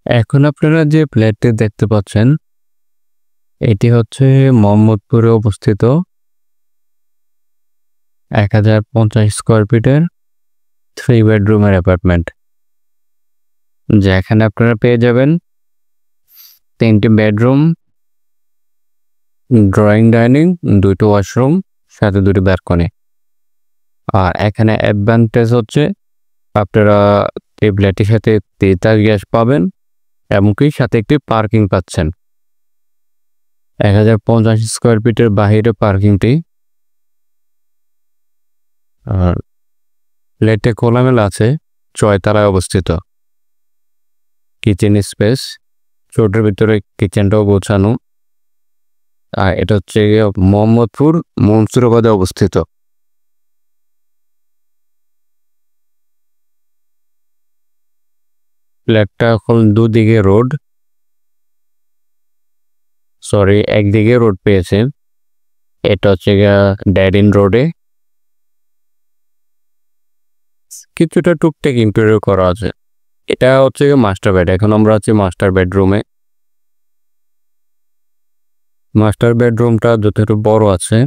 এখন আপনারা যে ফ্ল্যাটটি দেখতে পাচ্ছেন, এটি হচ্ছে মোহাম্মদপুরে অবস্থিত 1050 স্কয়ার ফিটের 3 বেডরুমের অ্যাপার্টমেন্ট। যেখানে আপনারা পেয়ে যাবেন 3টি বেডরুম, ড্রয়িং ডাইনিং, 2টি ওয়াশরুম, সাথে 2টি ব্যালকনি। আর এখানে অ্যাডভান্টেজ হচ্ছে আপনারা এই ফ্ল্যাটের সাথে তেতাস গ্যাস পাবেন, এমনকি সাথে একটি পার্কিং পাচ্ছেন। 1050 স্কয়ার ফিটের বাহিরে পার্কিংটি। আর ফ্ল্যাটে খোলামেলা আছে, 6 তলায় অবস্থিত। কিচেন স্পেস, ছোটোর ভিতরে কিচেনটাও গোছানো। আর এটা হচ্ছে মোহাম্মদপুর মনসুরাবাদে অবস্থিত। ফ্ল্যাটটা এখন দুদিকে রোড, একদিকে রোড পেয়েছে। এটা হচ্ছে ড্যাডিন রোডে। কিছুটা টুকটাক ইন্টেরিয়র করা আছে। এটা হচ্ছে মাস্টার বেড। এখন আমরা আছি মাস্টার বেডরুমে। মাস্টার বেডরুমটা যথেষ্ট বড় আছে,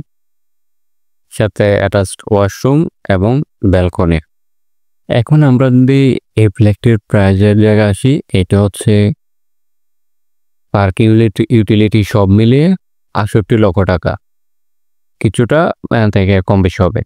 সাথে অ্যাটাচড ওয়াশরুম এবং ব্যালকনি। এখন আমরা যদি এই ফ্ল্যাটটির প্রাইজের জায়গায় আসি, এটা হচ্ছে পার্কিং ইউটিলিটি সব মিলিয়ে ৬৮ লক্ষ টাকা। কিছুটা থেকে কম বেশি হবে।